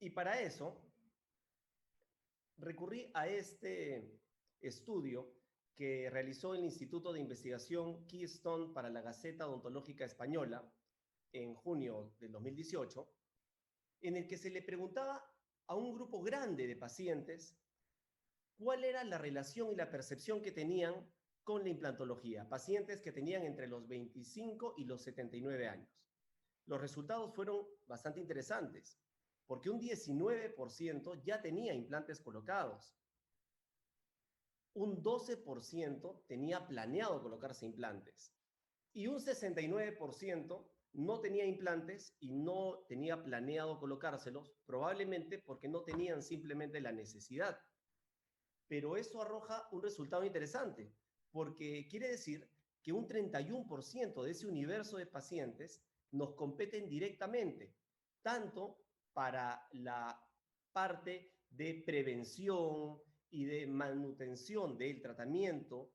Y para eso recurrí a este estudio que realizó el Instituto de Investigación Keystone para la Gaceta Odontológica Española en junio del 2018, en el que se le preguntaba a un grupo grande de pacientes cuál era la relación y la percepción que tenían con la implantología, pacientes que tenían entre los 25 y los 79 años. Los resultados fueron bastante interesantes, porque un 19% ya tenía implantes colocados, un 12% tenía planeado colocarse implantes y un 69% no tenía implantes y no tenía planeado colocárselos, probablemente porque no tenían simplemente la necesidad. Pero eso arroja un resultado interesante, porque quiere decir que un 31% de ese universo de pacientes nos competen directamente, tanto para la parte de prevención y de manutención del tratamiento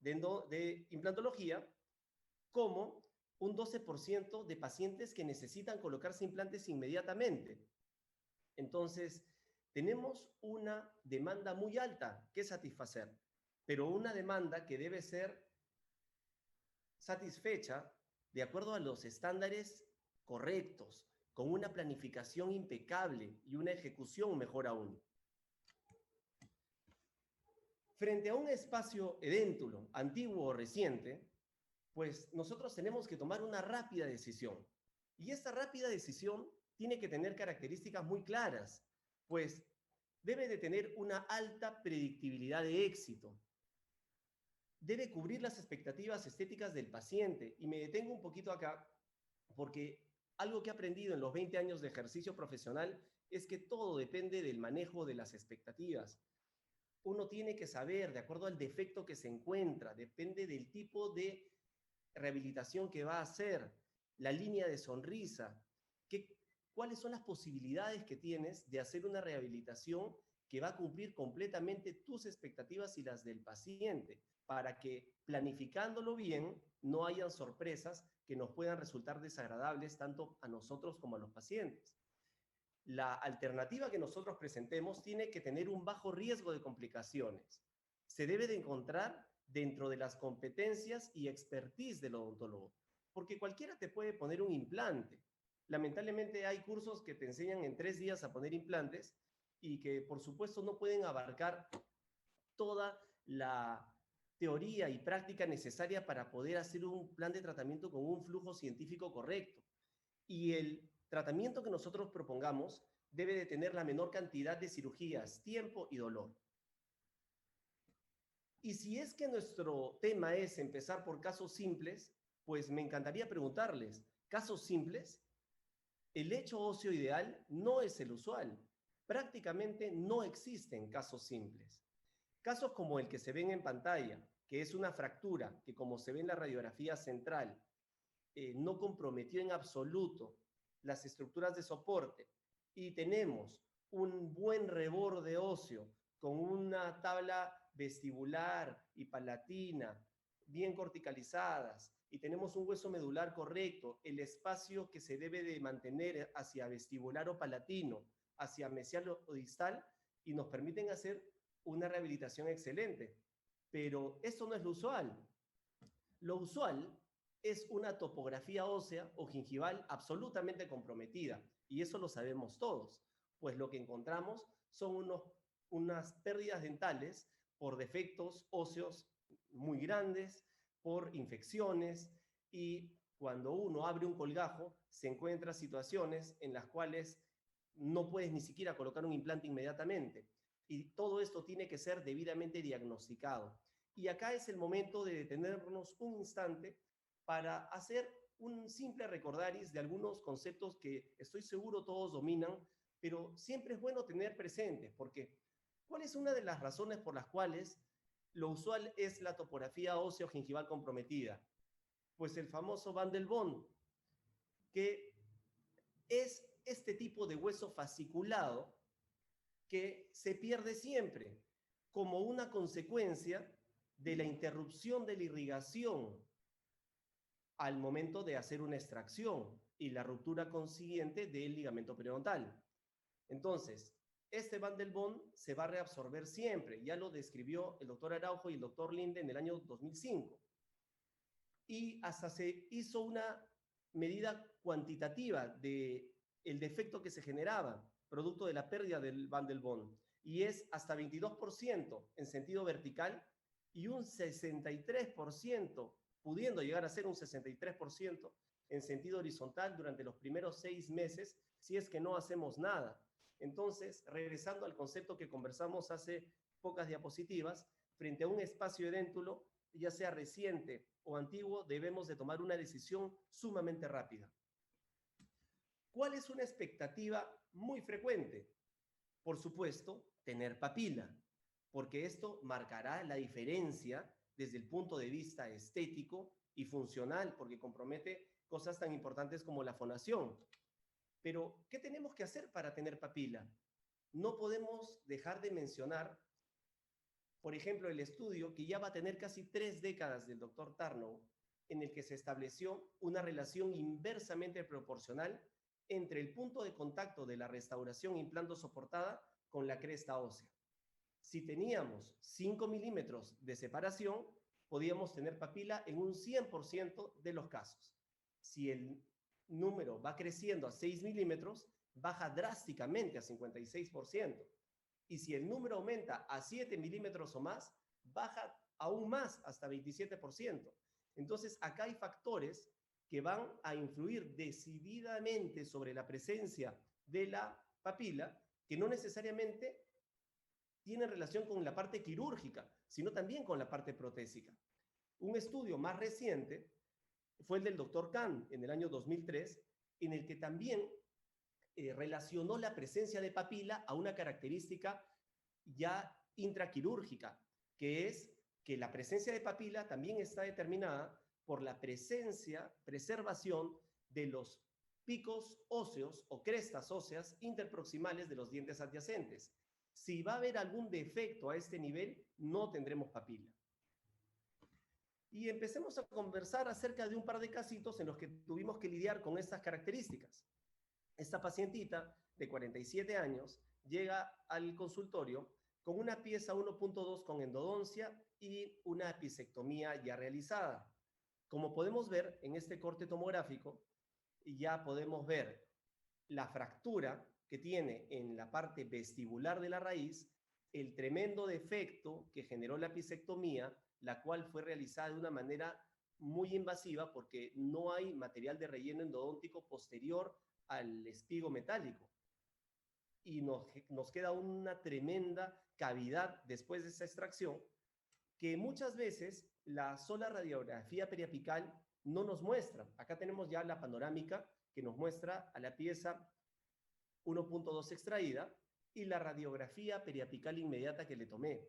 de implantología, como un 12% de pacientes que necesitan colocarse implantes inmediatamente. Entonces, tenemos una demanda muy alta que satisfacer, pero una demanda que debe ser satisfecha de acuerdo a los estándares correctos, con una planificación impecable y una ejecución mejor aún. Frente a un espacio edéntulo, antiguo o reciente, pues nosotros tenemos que tomar una rápida decisión. Y esta rápida decisión tiene que tener características muy claras, pues debe de tener una alta predictibilidad de éxito. Debe cubrir las expectativas estéticas del paciente. Y me detengo un poquito acá, porque algo que he aprendido en los 20 años de ejercicio profesional es que todo depende del manejo de las expectativas. Uno tiene que saber, de acuerdo al defecto que se encuentra, depende del tipo de rehabilitación que va a hacer, la línea de sonrisa, cuáles son las posibilidades que tienes de hacer una rehabilitación que va a cumplir completamente tus expectativas y las del paciente, para que planificándolo bien no hayan sorpresas que nos puedan resultar desagradables tanto a nosotros como a los pacientes. La alternativa que nosotros presentemos tiene que tener un bajo riesgo de complicaciones. Se debe de encontrar dentro de las competencias y expertise del odontólogo, porque cualquiera te puede poner un implante. Lamentablemente hay cursos que te enseñan en 3 días a poner implantes y que por supuesto no pueden abarcar toda la teoría y práctica necesaria para poder hacer un plan de tratamiento con un flujo científico correcto. Y el tratamiento que nosotros propongamos debe de tener la menor cantidad de cirugías, tiempo y dolor. Y si es que nuestro tema es empezar por casos simples, pues me encantaría preguntarles, ¿casos simples? El lecho óseo ideal no es el usual. Prácticamente no existen casos simples. Casos como el que se ven en pantalla, que es una fractura que, como se ve en la radiografía central, no comprometió en absoluto las estructuras de soporte y tenemos un buen reborde óseo con una tabla vestibular y palatina bien corticalizadas y tenemos un hueso medular correcto, el espacio que se debe de mantener hacia vestibular o palatino, hacia mesial o distal, y nos permiten hacer una rehabilitación excelente. Pero eso no es lo usual. Lo usual es una topografía ósea o gingival absolutamente comprometida, y eso lo sabemos todos, pues lo que encontramos son unas pérdidas dentales por defectos óseos muy grandes, por infecciones, y cuando uno abre un colgajo se encuentra situaciones en las cuales no puedes ni siquiera colocar un implante inmediatamente, y todo esto tiene que ser debidamente diagnosticado. Y acá es el momento de detenernos un instante para hacer un simple recordaris de algunos conceptos que estoy seguro todos dominan, pero siempre es bueno tener presentes, porque ¿cuál es una de las razones por las cuales lo usual es la topografía óseo gingival comprometida? Pues el famoso Van der Bond, que es este tipo de hueso fasciculado que se pierde siempre como una consecuencia de la interrupción de la irrigación al momento de hacer una extracción y la ruptura consiguiente del ligamento periodontal. Entonces, este Van der Bond se va a reabsorber siempre. Ya lo describió el doctor Araujo y el doctor Linde en el año 2005. Y hasta se hizo una medida cuantitativa del defecto que se generaba, producto de la pérdida del Van der Bond. Y es hasta 22% en sentido vertical y un 63%, pudiendo llegar a ser un 63% en sentido horizontal durante los primeros 6 meses, si es que no hacemos nada. Entonces, regresando al concepto que conversamos hace pocas diapositivas, frente a un espacio edéntulo, ya sea reciente o antiguo, debemos de tomar una decisión sumamente rápida. ¿Cuál es una expectativa muy frecuente? Por supuesto, tener papila, porque esto marcará la diferencia desde el punto de vista estético y funcional, porque compromete cosas tan importantes como la fonación. Pero, ¿qué tenemos que hacer para tener papila? No podemos dejar de mencionar, por ejemplo, el estudio que ya va a tener casi 3 décadas del doctor Tarnow, en el que se estableció una relación inversamente proporcional entre el punto de contacto de la restauración implante soportada con la cresta ósea. Si teníamos 5 milímetros de separación, podíamos tener papila en un 100% de los casos. Si el número va creciendo a 6 milímetros, baja drásticamente a 56%. Y si el número aumenta a 7 milímetros o más, baja aún más hasta 27%. Entonces, acá hay factores que van a influir decididamente sobre la presencia de la papila, que no necesariamente tienen relación con la parte quirúrgica, sino también con la parte protésica. Un estudio más reciente fue el del doctor Kahn en el año 2003, en el que también relacionó la presencia de papila a una característica ya intraquirúrgica, que es que la presencia de papila también está determinada por la preservación de los picos óseos o crestas óseas interproximales de los dientes adyacentes. Si va a haber algún defecto a este nivel, no tendremos papila. Y empecemos a conversar acerca de un par de casitos en los que tuvimos que lidiar con estas características. Esta pacientita de 47 años llega al consultorio con una pieza 1.2 con endodoncia y una apicectomía ya realizada. Como podemos ver en este corte tomográfico, ya podemos ver la fractura que tiene en la parte vestibular de la raíz, el tremendo defecto que generó la apicectomía, la cual fue realizada de una manera muy invasiva porque no hay material de relleno endodóntico posterior al espigo metálico. Y nos queda una tremenda cavidad después de esa extracción que muchas veces la sola radiografía periapical no nos muestra. Acá tenemos ya la panorámica que nos muestra a la pieza 1.2 extraída y la radiografía periapical inmediata que le tomé.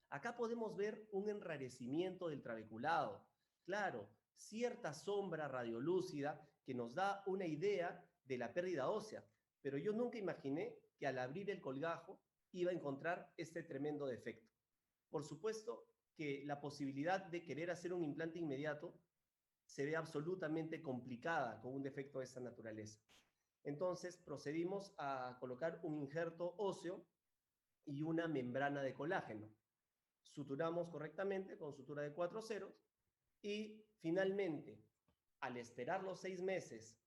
Acá podemos ver un enrarecimiento del trabeculado. Claro, cierta sombra radiolúcida que nos da una idea de la pérdida ósea, pero yo nunca imaginé que al abrir el colgajo iba a encontrar este tremendo defecto. Por supuesto que la posibilidad de querer hacer un implante inmediato se ve absolutamente complicada con un defecto de esta naturaleza. Entonces procedimos a colocar un injerto óseo y una membrana de colágeno. Suturamos correctamente con sutura de 4 ceros y finalmente, al esperar los 6 meses,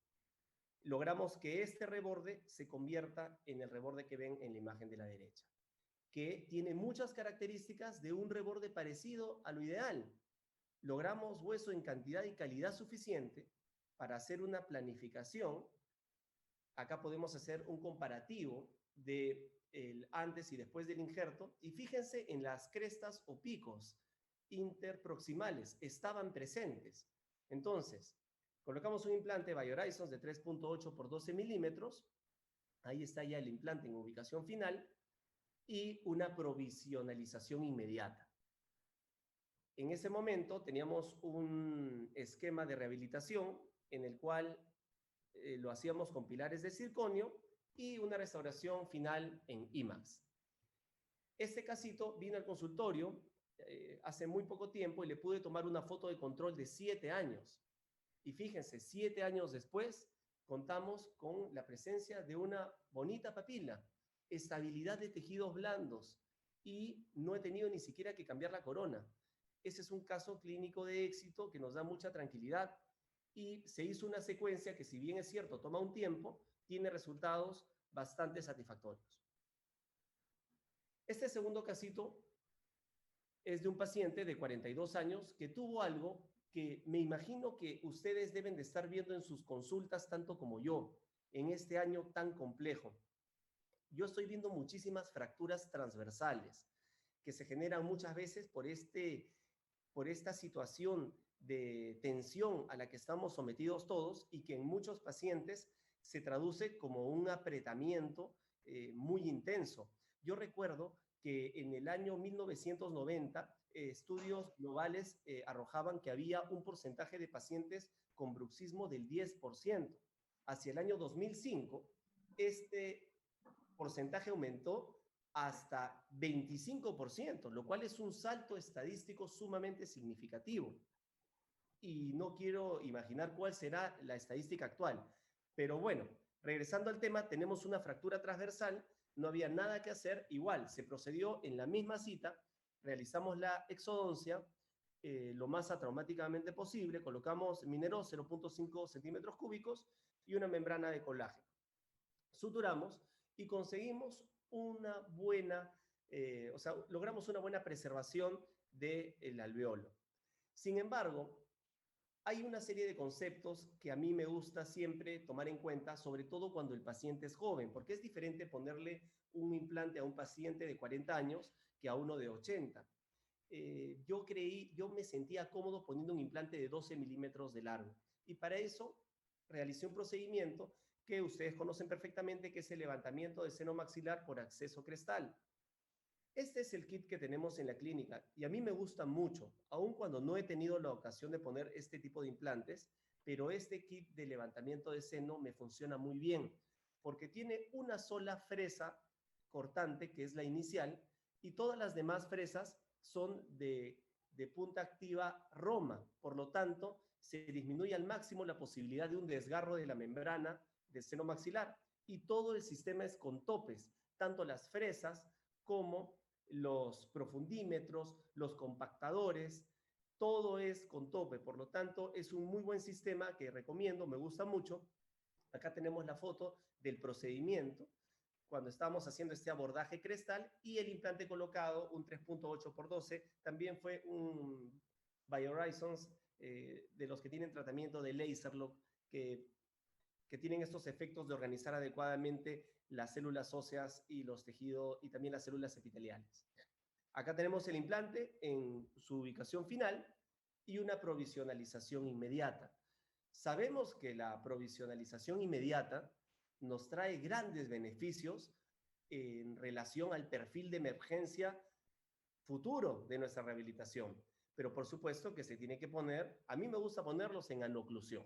logramos que este reborde se convierta en el reborde que ven en la imagen de la derecha, que tiene muchas características de un reborde parecido a lo ideal. Logramos hueso en cantidad y calidad suficiente para hacer una planificación. Acá podemos hacer un comparativo de el antes y después del injerto, y fíjense en las crestas o picos interproximales, estaban presentes. Entonces, colocamos un implante BioHorizons de 3.8 por 12 milímetros, ahí está ya el implante en ubicación final, y una provisionalización inmediata. En ese momento teníamos un esquema de rehabilitación en el cual lo hacíamos con pilares de circonio y una restauración final en IMAX. Este casito vino al consultorio hace muy poco tiempo y le pude tomar una foto de control de 7 años. Y fíjense, 7 años después contamos con la presencia de una bonita papila, estabilidad de tejidos blandos y no he tenido ni siquiera que cambiar la corona. Ese es un caso clínico de éxito que nos da mucha tranquilidad y se hizo una secuencia que, si bien es cierto, toma un tiempo, tiene resultados bastante satisfactorios. Este segundo casito es de un paciente de 42 años que tuvo algo que me imagino que ustedes deben de estar viendo en sus consultas tanto como yo en este año tan complejo. Yo estoy viendo muchísimas fracturas transversales que se generan muchas veces por esta situación de tensión a la que estamos sometidos todos y que en muchos pacientes se traduce como un apretamiento muy intenso. Yo recuerdo que en el año 1990 estudios globales arrojaban que había un porcentaje de pacientes con bruxismo del 10%. Hacia el año 2005, este porcentaje aumentó hasta 25%, lo cual es un salto estadístico sumamente significativo. Y no quiero imaginar cuál será la estadística actual. Pero bueno, regresando al tema, tenemos una fractura transversal, no había nada que hacer, igual, se procedió en la misma cita, realizamos la exodoncia lo más atraumáticamente posible, colocamos minero 0.5 centímetros cúbicos y una membrana de colágeno. Suturamos y conseguimos una buena, o sea, logramos una buena preservación del alveolo. Sin embargo, hay una serie de conceptos que a mí me gusta siempre tomar en cuenta, sobre todo cuando el paciente es joven, porque es diferente ponerle un implante a un paciente de 40 años que a uno de 80. Yo me sentía cómodo poniendo un implante de 12 milímetros de largo y para eso realicé un procedimiento que ustedes conocen perfectamente, que es el levantamiento de seno maxilar por acceso crestal. Este es el kit que tenemos en la clínica y a mí me gusta mucho, aun cuando no he tenido la ocasión de poner este tipo de implantes, pero este kit de levantamiento de seno me funciona muy bien porque tiene una sola fresa cortante, que es la inicial, y todas las demás fresas son de punta activa Roma. Por lo tanto, se disminuye al máximo la posibilidad de un desgarro de la membrana del seno maxilar y todo el sistema es con topes, tanto las fresas como los profundímetros, los compactadores, todo es con tope, por lo tanto es un muy buen sistema que recomiendo, me gusta mucho. Acá tenemos la foto del procedimiento cuando estábamos haciendo este abordaje crestal y el implante colocado, un 3.8x12, también fue un BioHorizons de los que tienen tratamiento de LaserLock, que tienen estos efectos de organizar adecuadamente las células óseas y los tejidos y también las células epiteliales. Acá tenemos el implante en su ubicación final y una provisionalización inmediata. Sabemos que la provisionalización inmediata nos trae grandes beneficios en relación al perfil de emergencia futuro de nuestra rehabilitación, pero por supuesto que se tiene que poner, a mí me gusta ponerlos en anoclusión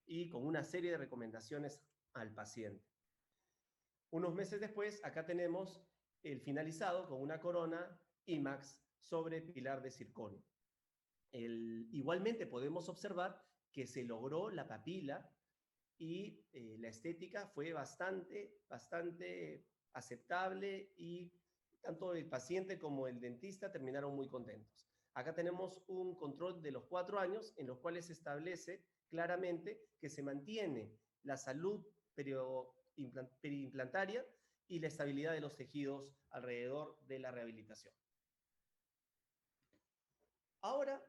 y con una serie de recomendaciones al paciente. Unos meses después, acá tenemos el finalizado con una corona IMAX sobre pilar de circonio. Igualmente podemos observar que se logró la papila y la estética fue bastante aceptable y tanto el paciente como el dentista terminaron muy contentos. Acá tenemos un control de los 4 años en los cuales se establece claramente que se mantiene la salud periimplantaria y la estabilidad de los tejidos alrededor de la rehabilitación. Ahora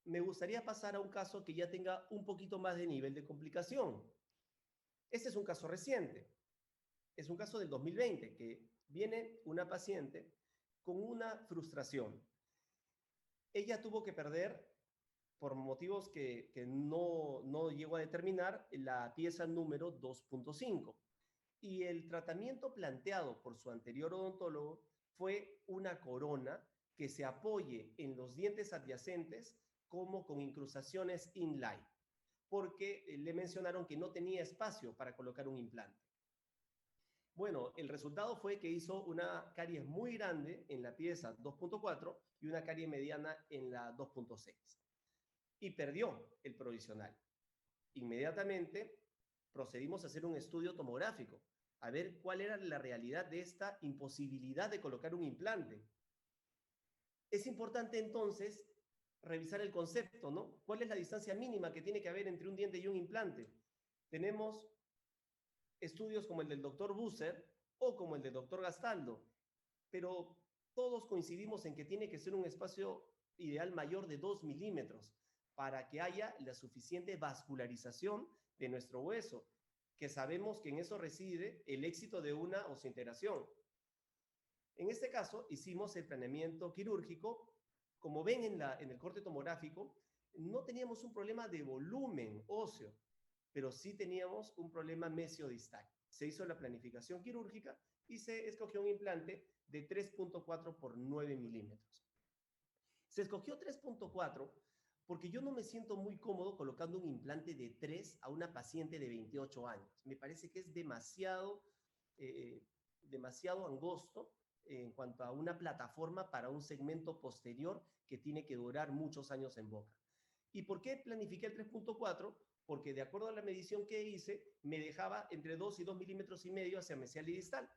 me gustaría pasar a un caso que ya tenga un poquito más de nivel de complicación. Este es un caso reciente. Es un caso del 2020, que viene una paciente con una frustración. Ella tuvo que perder, por motivos que no llego a determinar, la pieza número 2.5. Y el tratamiento planteado por su anterior odontólogo fue una corona que se apoye en los dientes adyacentes como con incrustaciones inline, porque le mencionaron que no tenía espacio para colocar un implante. Bueno, el resultado fue que hizo una caries muy grande en la pieza 2.4 y una carie mediana en la 2.6. Y perdió el provisional. Inmediatamente procedimos a hacer un estudio tomográfico, a ver cuál era la realidad de esta imposibilidad de colocar un implante. Es importante entonces revisar el concepto, ¿no? ¿Cuál es la distancia mínima que tiene que haber entre un diente y un implante? Tenemos estudios como el del doctor Busser o como el del doctor Gastaldo, pero todos coincidimos en que tiene que ser un espacio ideal mayor de 2 milímetros para que haya la suficiente vascularización de nuestro hueso, que sabemos que en eso reside el éxito de una osseointegración. En este caso, hicimos el planeamiento quirúrgico. Como ven en el corte tomográfico, no teníamos un problema de volumen óseo, pero sí teníamos un problema mesiodistal. Se hizo la planificación quirúrgica y se escogió un implante de 3.4 por 9 milímetros. Se escogió 3.4 porque yo no me siento muy cómodo colocando un implante de 3 a una paciente de 28 años. Me parece que es demasiado angosto en cuanto a una plataforma para un segmento posterior que tiene que durar muchos años en boca. ¿Y por qué planifiqué el 3.4? Porque de acuerdo a la medición que hice, me dejaba entre 2 y 2 milímetros y medio hacia mesial y distal.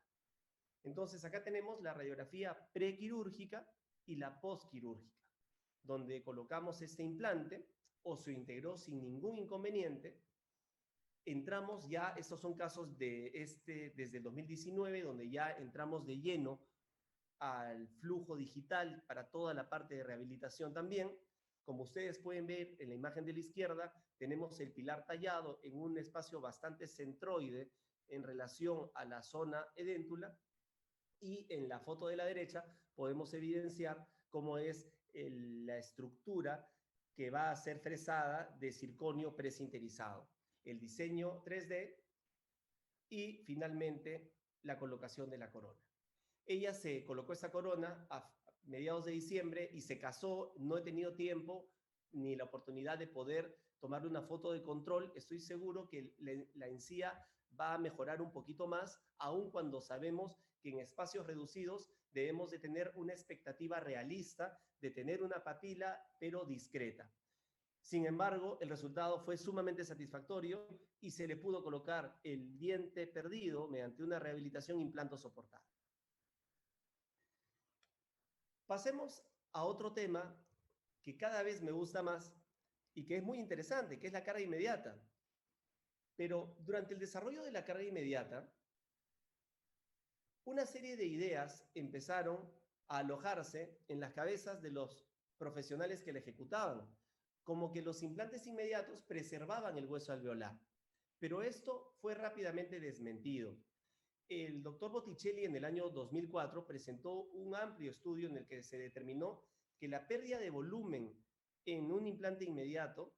Entonces acá tenemos la radiografía prequirúrgica y la postquirúrgica, donde colocamos este implante, o se integró sin ningún inconveniente. Entramos ya, estos son casos desde el 2019, donde ya entramos de lleno al flujo digital para toda la parte de rehabilitación también. Como ustedes pueden ver en la imagen de la izquierda, tenemos el pilar tallado en un espacio bastante centroide en relación a la zona edéntula, y en la foto de la derecha podemos evidenciar cómo es la estructura que va a ser fresada de circonio presinterizado, el diseño 3D y finalmente la colocación de la corona. Ella se colocó esa corona a mediados de diciembre y se casó. No he tenido tiempo ni la oportunidad de poder tomar una foto de control. Estoy seguro que la encía va a mejorar un poquito más, aun cuando sabemos que en espacios reducidos debemos de tener una expectativa realista de tener una papila, pero discreta. Sin embargo, el resultado fue sumamente satisfactorio y se le pudo colocar el diente perdido mediante una rehabilitación implanto-soportada. Pasemos a otro tema que cada vez me gusta más y que es muy interesante, que es la carga inmediata. Pero durante el desarrollo de la carga inmediata, una serie de ideas empezaron a alojarse en las cabezas de los profesionales que la ejecutaban, como que los implantes inmediatos preservaban el hueso alveolar. Pero esto fue rápidamente desmentido. El doctor Botticelli en el año 2004 presentó un amplio estudio en el que se determinó que la pérdida de volumen en un implante inmediato,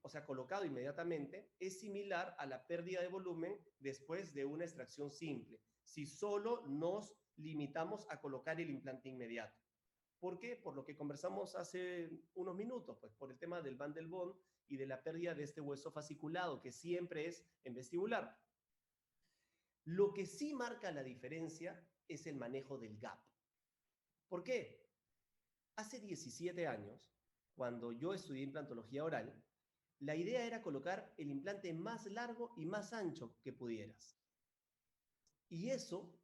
o sea, colocado inmediatamente, es similar a la pérdida de volumen después de una extracción simple, si solo nos limitamos a colocar el implante inmediato. ¿Por qué? Por lo que conversamos hace unos minutos, pues por el tema del Van der Bond y de la pérdida de este hueso fasciculado, que siempre es en vestibular. Lo que sí marca la diferencia es el manejo del gap. ¿Por qué? Hace 17 años, cuando yo estudié implantología oral, la idea era colocar el implante más largo y más ancho que pudieras. Y eso,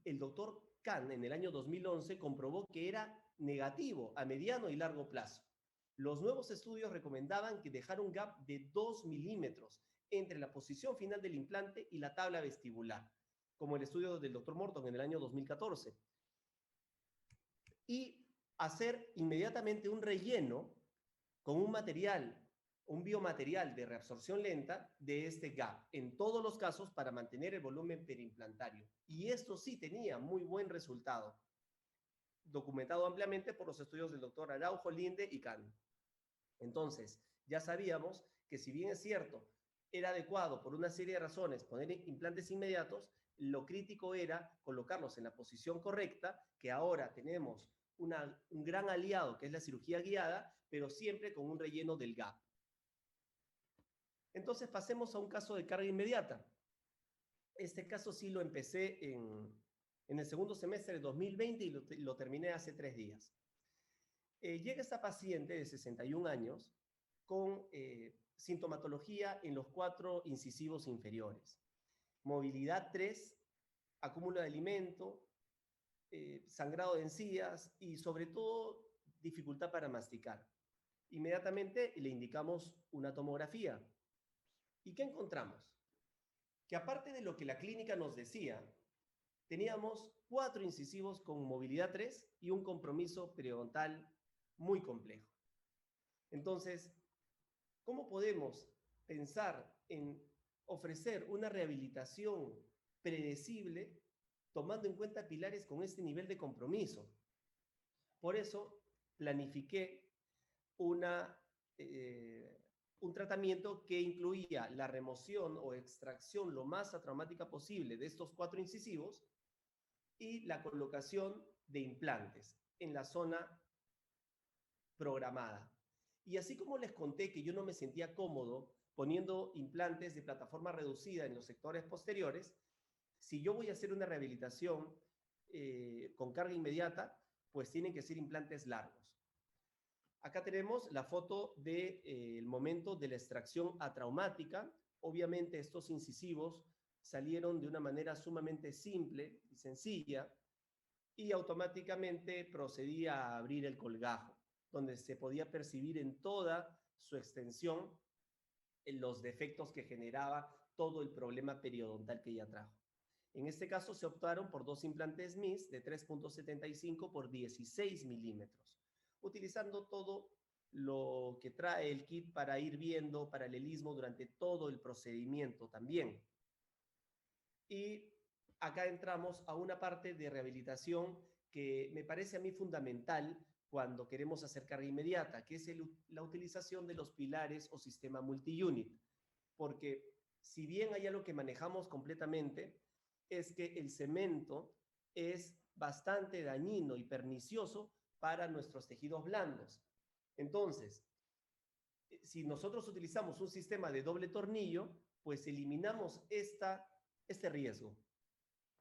el doctor Kahn en el año 2011 comprobó que era negativo a mediano y largo plazo. Los nuevos estudios recomendaban que dejar un gap de 2 milímetros entre la posición final del implante y la tabla vestibular, como el estudio del doctor Morton en el año 2014. Y hacer inmediatamente un relleno con un material, un biomaterial de reabsorción lenta de este gap, en todos los casos para mantener el volumen perimplantario. Y esto sí tenía muy buen resultado, documentado ampliamente por los estudios del doctor Araujo, Linde y Kahn. Entonces, ya sabíamos que si bien es cierto, era adecuado por una serie de razones poner implantes inmediatos, lo crítico era colocarlos en la posición correcta, que ahora tenemos un gran aliado que es la cirugía guiada, pero siempre con un relleno del gap. Entonces pasemos a un caso de carga inmediata. Este caso sí lo empecé en el segundo semestre de 2020 y lo terminé hace 3 días. Llega esta paciente de 61 años con sintomatología en los 4 incisivos inferiores. Movilidad 3, acúmulo de alimento, sangrado de encías y sobre todo dificultad para masticar. Inmediatamente le indicamos una tomografía. ¿Y qué encontramos? Que aparte de lo que la clínica nos decía, teníamos 4 incisivos con movilidad 3 y un compromiso periodontal muy complejo. Entonces, ¿cómo podemos pensar en ofrecer una rehabilitación predecible tomando en cuenta pilares con este nivel de compromiso? Por eso planifiqué un tratamiento que incluía la remoción o extracción lo más atraumática posible de estos 4 incisivos y la colocación de implantes en la zona programada. Y así como les conté que yo no me sentía cómodo poniendo implantes de plataforma reducida en los sectores posteriores, si yo voy a hacer una rehabilitación con carga inmediata, pues tienen que ser implantes largos. Acá tenemos la foto del momento de la extracción atraumática. Obviamente estos incisivos salieron de una manera sumamente simple y sencilla y automáticamente procedí a abrir el colgajo, donde se podía percibir en toda su extensión los defectos que generaba todo el problema periodontal que ella trajo. En este caso se optaron por 2 implantes MIS de 3.75 por 16 milímetros, utilizando todo lo que trae el kit para ir viendo paralelismo durante todo el procedimiento también. Y acá entramos a una parte de rehabilitación que me parece a mí fundamental cuando queremos hacer carga inmediata, que es la utilización de los pilares o sistema multi-unit. Porque si bien hay algo que manejamos completamente, es que el cemento es bastante dañino y pernicioso para nuestros tejidos blandos. Entonces, si nosotros utilizamos un sistema de doble tornillo, pues eliminamos este riesgo.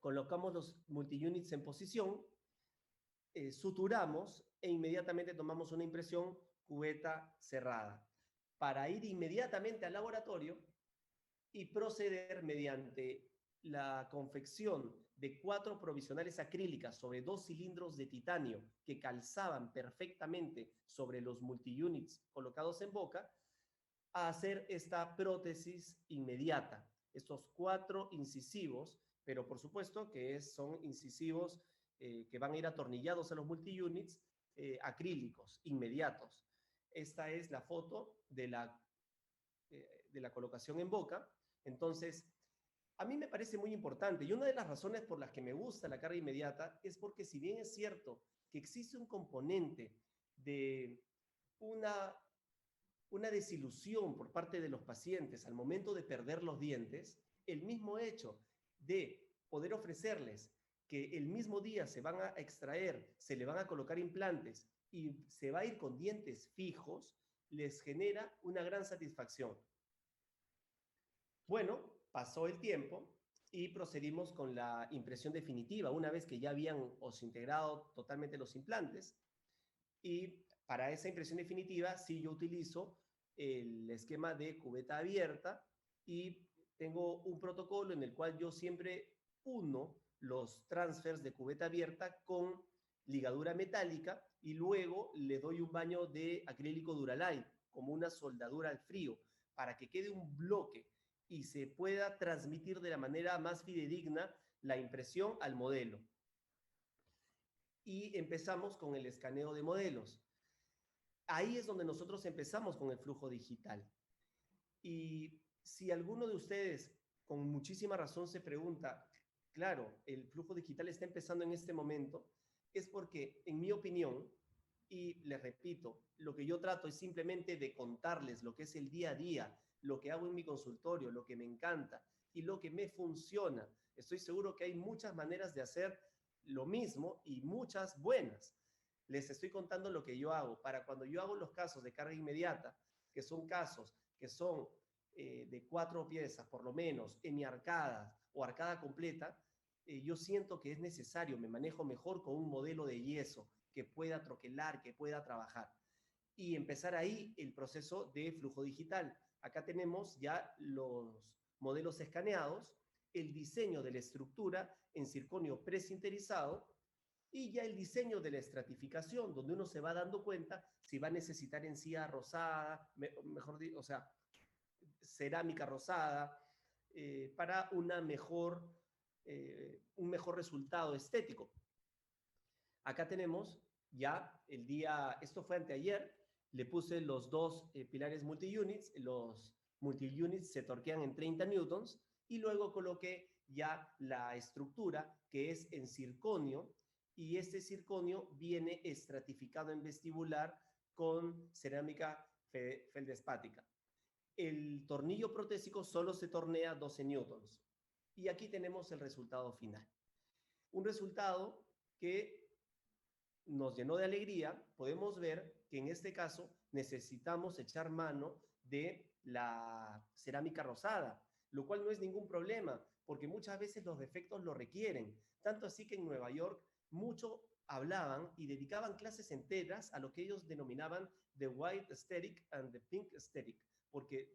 Colocamos los multi-units en posición, suturamos e inmediatamente tomamos una impresión cubeta cerrada para ir inmediatamente al laboratorio y proceder mediante la confección de 4 provisionales acrílicas sobre 2 cilindros de titanio que calzaban perfectamente sobre los multi-units colocados en boca, a hacer esta prótesis inmediata. Estos 4 incisivos, pero por supuesto que son incisivos que van a ir atornillados a los multi-units acrílicos, inmediatos. Esta es la foto de la colocación en boca. Entonces, a mí me parece muy importante y una de las razones por las que me gusta la carga inmediata es porque si bien es cierto que existe un componente de una desilusión por parte de los pacientes al momento de perder los dientes, el mismo hecho de poder ofrecerles que el mismo día se van a extraer, se le van a colocar implantes y se va a ir con dientes fijos, les genera una gran satisfacción. Bueno, pasó el tiempo y procedimos con la impresión definitiva, una vez que ya habían integrado totalmente los implantes. Y para esa impresión definitiva, sí yo utilizo el esquema de cubeta abierta y tengo un protocolo en el cual yo siempre uno los transfers de cubeta abierta con ligadura metálica y luego le doy un baño de acrílico Duralite como una soldadura al frío para que quede un bloque y se pueda transmitir de la manera más fidedigna la impresión al modelo. Y empezamos con el escaneo de modelos. Ahí es donde nosotros empezamos con el flujo digital. Y si alguno de ustedes con muchísima razón se pregunta, claro, el flujo digital está empezando en este momento, es porque, en mi opinión, y les repito, lo que yo trato es simplemente de contarles lo que es el día a día, lo que hago en mi consultorio, lo que me encanta y lo que me funciona. Estoy seguro que hay muchas maneras de hacer lo mismo y muchas buenas. Les estoy contando lo que yo hago. Para cuando yo hago los casos de carga inmediata, que son casos que son de 4 piezas, por lo menos, hemiarcadas o arcada completa, yo siento que es necesario, me manejo mejor con un modelo de yeso que pueda troquelar, que pueda trabajar. Y empezar ahí el proceso de flujo digital. Acá tenemos ya los modelos escaneados, el diseño de la estructura en circonio presinterizado y ya el diseño de la estratificación, donde uno se va dando cuenta si va a necesitar encía rosada, mejor dicho, o sea, cerámica rosada, para un mejor resultado estético. Acá tenemos ya el día, esto fue anteayer, le puse los dos pilares multi-units, los multi-units se torquean en 30 newtons, y luego coloqué ya la estructura que es en circonio, y este circonio viene estratificado en vestibular con cerámica feldespática. El tornillo protésico solo se tornea 12 newtons. Y aquí tenemos el resultado final. Un resultado que nos llenó de alegría. Podemos ver que en este caso necesitamos echar mano de la cerámica rosada, lo cual no es ningún problema, porque muchas veces los defectos lo requieren. Tanto así que en Nueva York mucho hablaban y dedicaban clases enteras a lo que ellos denominaban the white aesthetic and the pink aesthetic, porque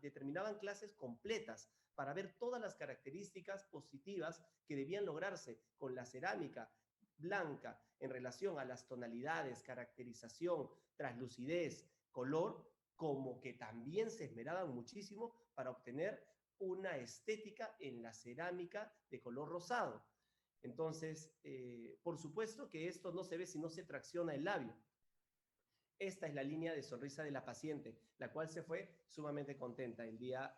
determinaban clases completas para ver todas las características positivas que debían lograrse con la cerámica blanca en relación a las tonalidades, caracterización, translucidez, color, como que también se esmeraban muchísimo para obtener una estética en la cerámica de color rosado. Entonces, por supuesto que esto no se ve si no se tracciona el labio. Esta es la línea de sonrisa de la paciente, la cual se fue sumamente contenta el día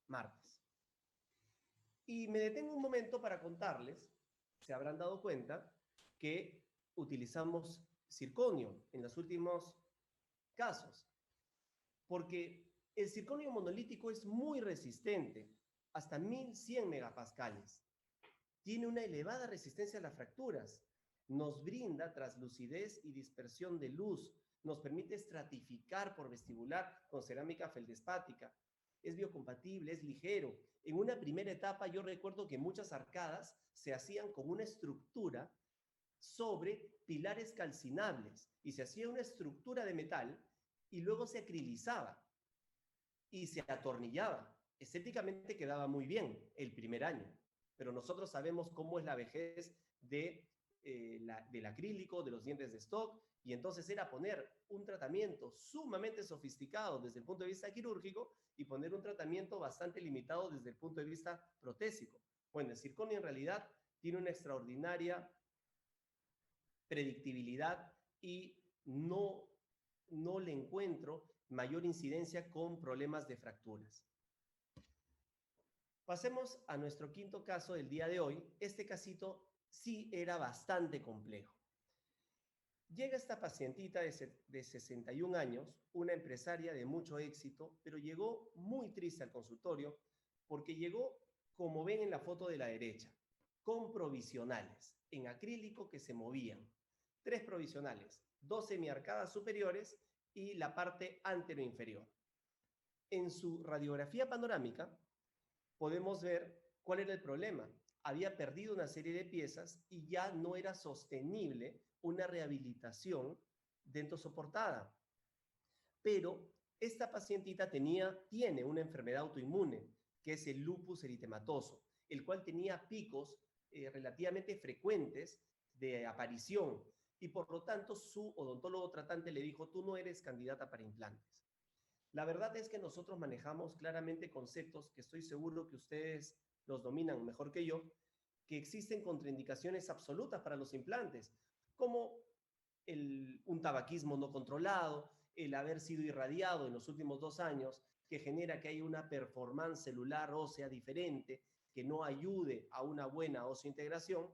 martes. Y me detengo un momento para contarles, se habrán dado cuenta, que utilizamos circonio en los últimos casos, porque el circonio monolítico es muy resistente, hasta 1100 megapascales. Tiene una elevada resistencia a las fracturas, nos brinda translucidez y dispersión de luz, nos permite estratificar por vestibular con cerámica feldespática, es biocompatible, es ligero. En una primera etapa yo recuerdo que muchas arcadas se hacían con una estructura sobre pilares calcinables y se hacía una estructura de metal y luego se acrilizaba y se atornillaba. Estéticamente quedaba muy bien el primer año, pero nosotros sabemos cómo es la vejez del acrílico, de los dientes de stock, y entonces era poner un tratamiento sumamente sofisticado desde el punto de vista quirúrgico y poner un tratamiento bastante limitado desde el punto de vista protésico. Bueno, el circonio en realidad tiene una extraordinaria predictibilidad y no le encuentro mayor incidencia con problemas de fracturas. Pasemos a nuestro quinto caso del día de hoy. Este casito sí era bastante complejo. Llega esta pacientita de 61 años, una empresaria de mucho éxito, pero llegó muy triste al consultorio porque llegó, como ven en la foto de la derecha, con provisionales en acrílico que se movían. 3 provisionales, 2 semiarcadas superiores y la parte anteroinferior. En su radiografía panorámica podemos ver cuál era el problema. Había perdido una serie de piezas y ya no era sostenible una rehabilitación dentosoportada. Pero esta pacientita tiene una enfermedad autoinmune, que es el lupus eritematoso, el cual tenía picos relativamente frecuentes de aparición, y por lo tanto su odontólogo tratante le dijo: tú no eres candidata para implantes. La verdad es que nosotros manejamos claramente conceptos que estoy seguro que ustedes los dominan mejor que yo, que existen contraindicaciones absolutas para los implantes, como un tabaquismo no controlado, el haber sido irradiado en los últimos 2 años, que genera que haya una performance celular ósea diferente, que no ayude a una buena osseointegración,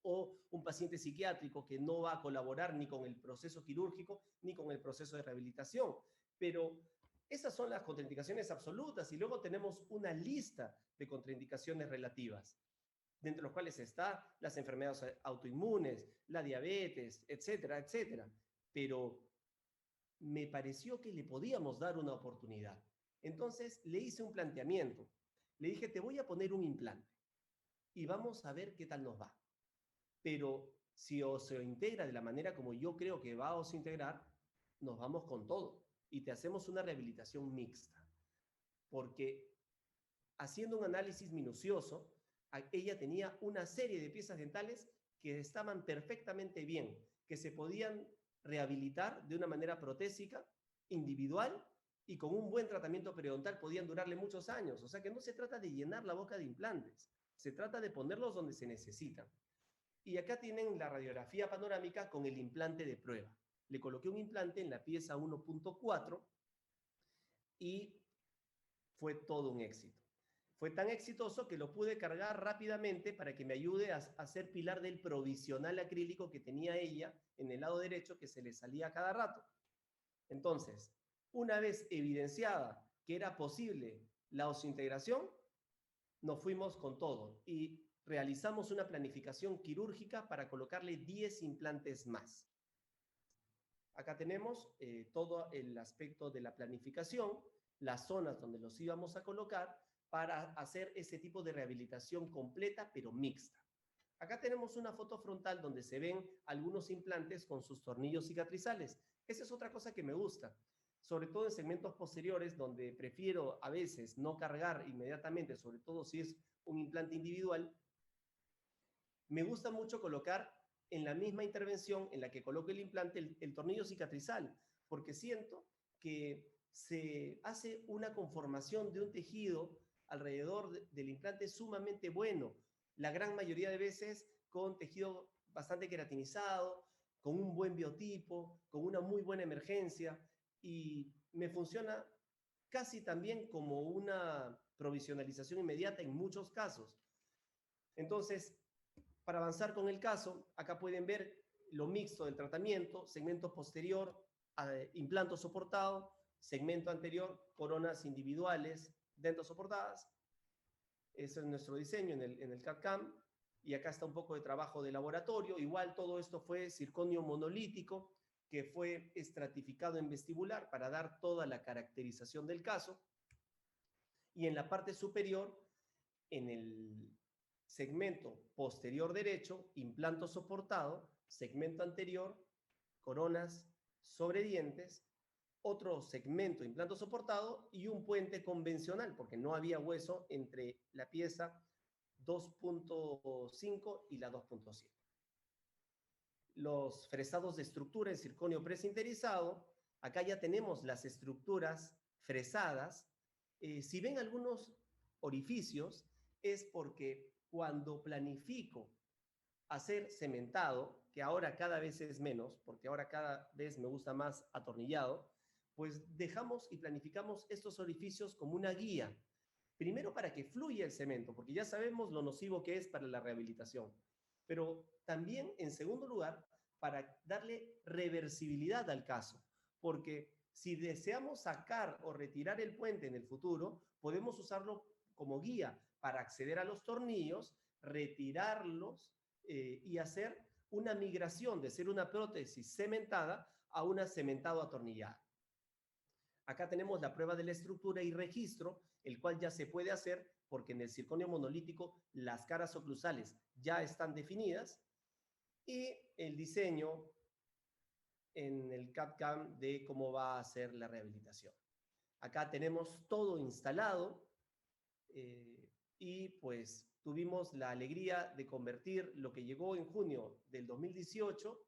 o un paciente psiquiátrico que no va a colaborar ni con el proceso quirúrgico ni con el proceso de rehabilitación. Pero esas son las contraindicaciones absolutas, y luego tenemos una lista de contraindicaciones relativas, dentro de los cuales están las enfermedades autoinmunes, la diabetes, etcétera, etcétera. Pero me pareció que le podíamos dar una oportunidad. Entonces le hice un planteamiento. Le dije: te voy a poner un implante y vamos a ver qué tal nos va. Pero si osseointegra de la manera como yo creo que va a osseointegrar, nos vamos con todo. y te hacemos una rehabilitación mixta, porque haciendo un análisis minucioso, ella tenía una serie de piezas dentales que estaban perfectamente bien, que se podían rehabilitar de una manera protésica, individual, y con un buen tratamiento periodontal podían durarle muchos años. O sea que no se trata de llenar la boca de implantes, se trata de ponerlos donde se necesitan. Y acá tienen la radiografía panorámica con el implante de prueba. Le coloqué un implante en la pieza 1.4 y fue todo un éxito. Fue tan exitoso que lo pude cargar rápidamente para que me ayude a ser pilar del provisional acrílico que tenía ella en el lado derecho, que se le salía cada rato. Entonces, una vez evidenciada que era posible la osseointegración, nos fuimos con todo y realizamos una planificación quirúrgica para colocarle 10 implantes más. Acá tenemos todo el aspecto de la planificación, las zonas donde los íbamos a colocar para hacer ese tipo de rehabilitación completa, pero mixta. Acá tenemos una foto frontal donde se ven algunos implantes con sus tornillos cicatrizales. Esa es otra cosa que me gusta, sobre todo en segmentos posteriores donde prefiero a veces no cargar inmediatamente, sobre todo si es un implante individual. Me gusta mucho colocar en la misma intervención en la que coloco el implante el tornillo cicatrizal, porque siento que se hace una conformación de un tejido alrededor del implante sumamente bueno, la gran mayoría de veces con tejido bastante queratinizado, con un buen biotipo, con una muy buena emergencia, y me funciona casi también como una provisionalización inmediata en muchos casos. Entonces, para avanzar con el caso, acá pueden ver lo mixto del tratamiento, segmento posterior, implanto soportado, segmento anterior, coronas individuales, dentos soportadas. Ese es nuestro diseño en el CAD-CAM. Y acá está un poco de trabajo de laboratorio. Igual todo esto fue circonio monolítico, que fue estratificado en vestibular para dar toda la caracterización del caso. Y en la parte superior, en el segmento posterior derecho, implanto soportado, segmento anterior, coronas sobre dientes, otro segmento, implanto soportado y un puente convencional, porque no había hueso entre la pieza 2.5 y la 2.7. Los fresados de estructura en circonio presinterizado, acá ya tenemos las estructuras fresadas. Si ven algunos orificios, es porque cuando planifico hacer cementado, que ahora cada vez es menos, porque ahora cada vez me gusta más atornillado, pues dejamos y planificamos estos orificios como una guía. Primero para que fluya el cemento, porque ya sabemos lo nocivo que es para la rehabilitación, pero también en segundo lugar para darle reversibilidad al caso, porque si deseamos sacar o retirar el puente en el futuro, podemos usarlo como guía para acceder a los tornillos, retirarlos y hacer una migración de ser una prótesis cementada a una cementado atornillada. Acá tenemos la prueba de la estructura y registro, el cual ya se puede hacer porque en el circonio monolítico las caras oclusales ya están definidas y el diseño en el CAD-CAM de cómo va a ser la rehabilitación. Acá tenemos todo instalado y pues tuvimos la alegría de convertir lo que llegó en junio del 2018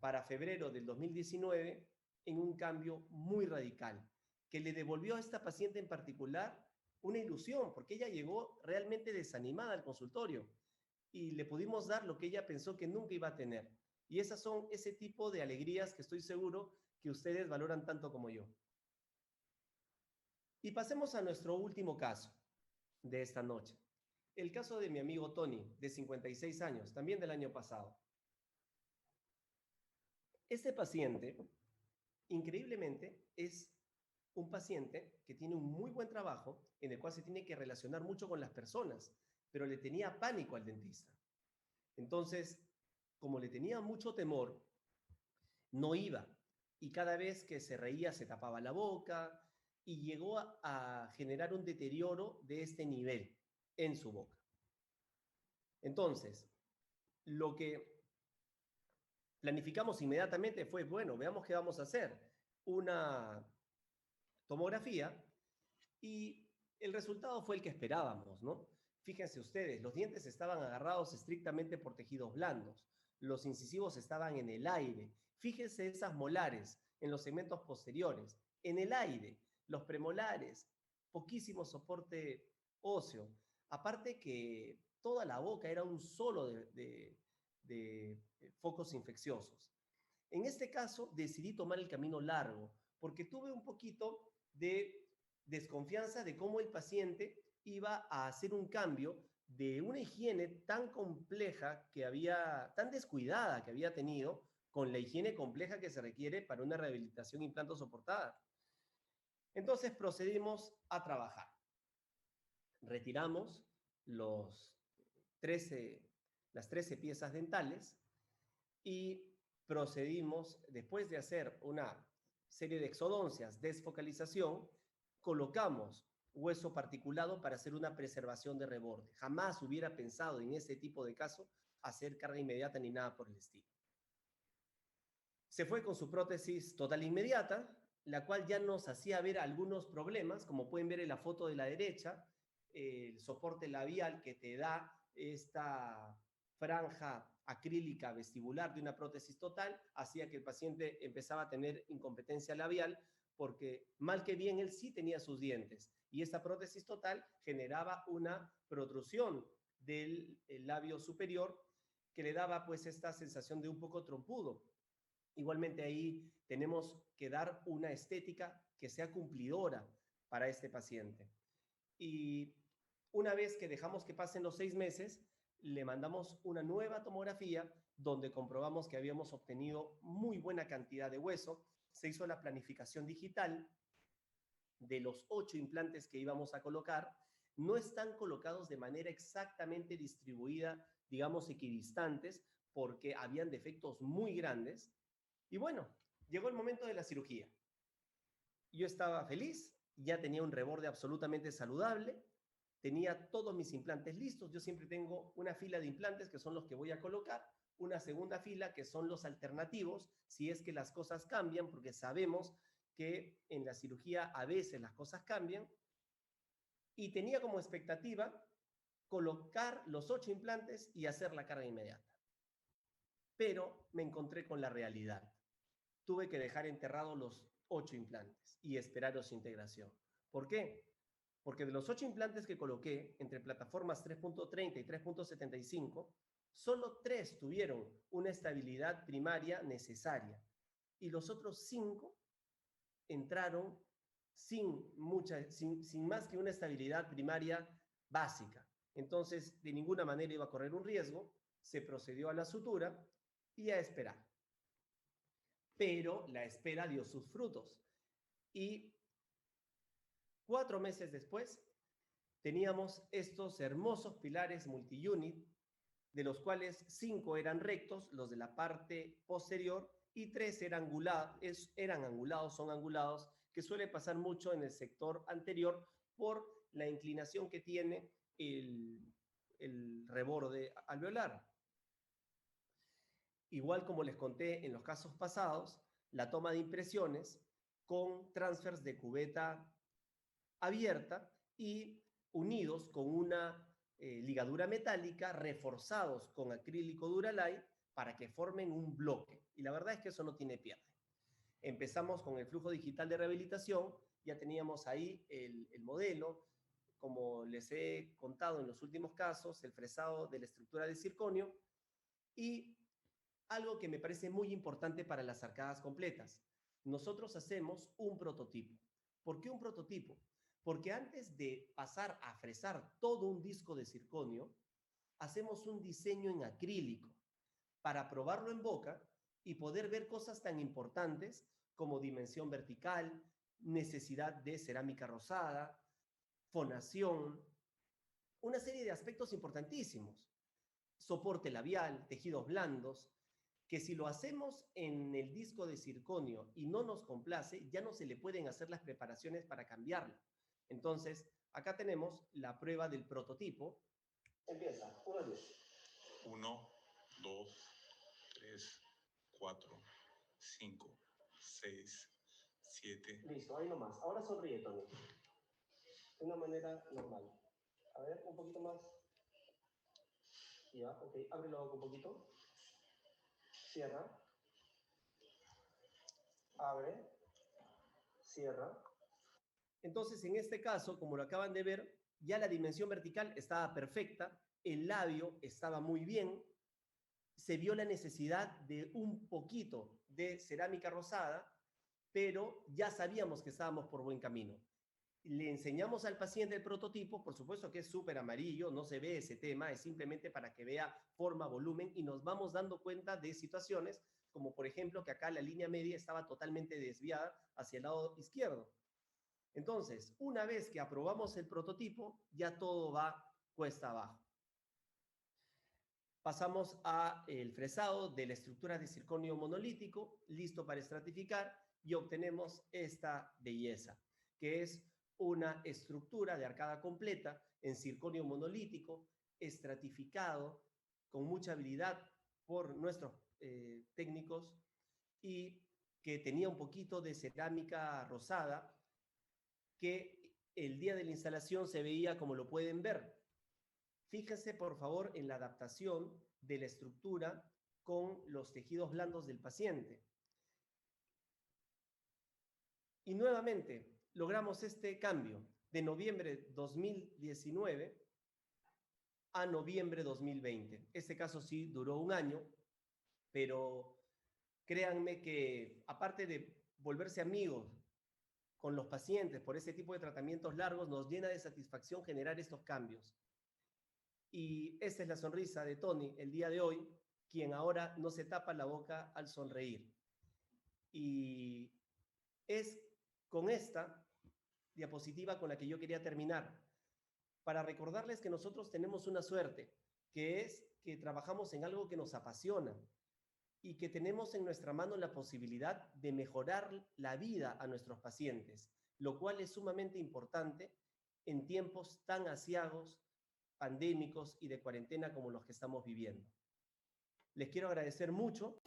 para febrero del 2019 en un cambio muy radical, que le devolvió a esta paciente en particular una ilusión, porque ella llegó realmente desanimada al consultorio y le pudimos dar lo que ella pensó que nunca iba a tener. Y esas son ese tipo de alegrías que estoy seguro que ustedes valoran tanto como yo. Y pasemos a nuestro último caso de esta noche. El caso de mi amigo Tony, de 56 años, también del año pasado. Este paciente, increíblemente, es un paciente que tiene un muy buen trabajo, en el cual se tiene que relacionar mucho con las personas, pero le tenía pánico al dentista. Entonces, como le tenía mucho temor, no iba. Y cada vez que se reía se tapaba la boca y llegó a generar un deterioro de este nivel en su boca. Entonces, lo que planificamos inmediatamente fue, bueno, veamos qué vamos a hacer. una tomografía y el resultado fue el que esperábamos, ¿no? Fíjense ustedes, los dientes estaban agarrados estrictamente por tejidos blandos, los incisivos estaban en el aire. Fíjense esas molares en los segmentos posteriores, en el aire, los premolares, poquísimo soporte óseo. Aparte que toda la boca era un solo de focos infecciosos. En este caso decidí tomar el camino largo porque tuve un poquito de desconfianza de cómo el paciente iba a hacer un cambio de una higiene tan compleja que había, tan descuidada que había tenido, con la higiene compleja que se requiere para una rehabilitación implanto soportada. Entonces procedimos a trabajar. Retiramos los 13, las 13 piezas dentales y procedimos, después de hacer una serie de exodoncias, desfocalización, colocamos hueso particulado para hacer una preservación de reborde. Jamás hubiera pensado en ese tipo de caso hacer carga inmediata ni nada por el estilo. Se fue con su prótesis total inmediata, la cual ya nos hacía ver algunos problemas, como pueden ver en la foto de la derecha, el soporte labial que te da esta franja acrílica vestibular de una prótesis total, hacía que el paciente empezaba a tener incompetencia labial, porque mal que bien él sí tenía sus dientes, y esta prótesis total generaba una protrusión del labio superior que le daba pues esta sensación de un poco trompudo. Igualmente ahí tenemos que dar una estética que sea cumplidora para este paciente. Y una vez que dejamos que pasen los 6 meses, le mandamos una nueva tomografía donde comprobamos que habíamos obtenido muy buena cantidad de hueso. Se hizo la planificación digital de los 8 implantes que íbamos a colocar. No están colocados de manera exactamente distribuida, digamos, equidistantes, porque habían defectos muy grandes. Y bueno, llegó el momento de la cirugía. Yo estaba feliz, ya tenía un reborde absolutamente saludable, tenía todos mis implantes listos. Yo siempre tengo una fila de implantes que son los que voy a colocar, una segunda fila que son los alternativos, si es que las cosas cambian, porque sabemos que en la cirugía a veces las cosas cambian. Y tenía como expectativa colocar los 8 implantes y hacer la carga inmediata. Pero me encontré con la realidad. Tuve que dejar enterrados los 8 implantes y esperar su integración. ¿Por qué? Porque de los 8 implantes que coloqué entre plataformas 3.30 y 3.75, solo 3 tuvieron una estabilidad primaria necesaria y los otros 5 entraron sin más que una estabilidad primaria básica. Entonces, de ninguna manera iba a correr un riesgo, se procedió a la sutura y a esperar. Pero la espera dio sus frutos. Y 4 meses después, teníamos estos hermosos pilares multi-unit, de los cuales 5 eran rectos, los de la parte posterior, y 3 eran angulados, son angulados, que suele pasar mucho en el sector anterior por la inclinación que tiene el reborde alveolar. Igual como les conté en los casos pasados, la toma de impresiones con transfers de cubeta abierta y unidos con una ligadura metálica, reforzados con acrílico Duralite para que formen un bloque. Y la verdad es que eso no tiene pierde. Empezamos con el flujo digital de rehabilitación, ya teníamos ahí el modelo, como les he contado en los últimos casos, el fresado de la estructura de circonio y algo que me parece muy importante para las arcadas completas. Nosotros hacemos un prototipo. ¿Por qué un prototipo? Porque antes de pasar a fresar todo un disco de circonio, hacemos un diseño en acrílico para probarlo en boca y poder ver cosas tan importantes como dimensión vertical, necesidad de cerámica rosada, fonación, una serie de aspectos importantísimos. Soporte labial, tejidos blandos, que si lo hacemos en el disco de circonio y no nos complace, ya no se le pueden hacer las preparaciones para cambiarlo. Entonces, acá tenemos la prueba del prototipo. Empieza, 1 a 10. 1, 2, 3, 4, 5, 6, 7. Listo, ahí nomás. Ahora sonríe, Tony. De una manera normal. A ver, un poquito más. Ya, ok. Abre la boca un poquito. Cierra. Abre. Cierra. Entonces, en este caso, como lo acaban de ver, ya la dimensión vertical estaba perfecta, el labio estaba muy bien, se vio la necesidad de un poquito de cerámica rosada, pero ya sabíamos que estábamos por buen camino. Le enseñamos al paciente el prototipo, por supuesto que es súper amarillo, no se ve ese tema, es simplemente para que vea forma, volumen, y nos vamos dando cuenta de situaciones como por ejemplo que acá la línea media estaba totalmente desviada hacia el lado izquierdo. Entonces, una vez que aprobamos el prototipo, ya todo va cuesta abajo. Pasamos a el fresado de la estructura de circonio monolítico, listo para estratificar, y obtenemos esta belleza, que es una estructura de arcada completa en circonio monolítico, estratificado, con mucha habilidad por nuestros técnicos, y que tenía un poquito de cerámica rosada, que el día de la instalación se veía como lo pueden ver. Fíjense, por favor, en la adaptación de la estructura con los tejidos blandos del paciente. Y nuevamente, logramos este cambio de noviembre 2019 a noviembre 2020. Este caso sí duró un año, pero créanme que aparte de volverse amigos con los pacientes por ese tipo de tratamientos largos, nos llena de satisfacción generar estos cambios. Y esa es la sonrisa de Tony el día de hoy, quien ahora no se tapa la boca al sonreír. Y es con esta diapositiva con la que yo quería terminar, para recordarles que nosotros tenemos una suerte, que es que trabajamos en algo que nos apasiona y que tenemos en nuestra mano la posibilidad de mejorar la vida a nuestros pacientes, lo cual es sumamente importante en tiempos tan aciagos, pandémicos y de cuarentena como los que estamos viviendo. Les quiero agradecer mucho.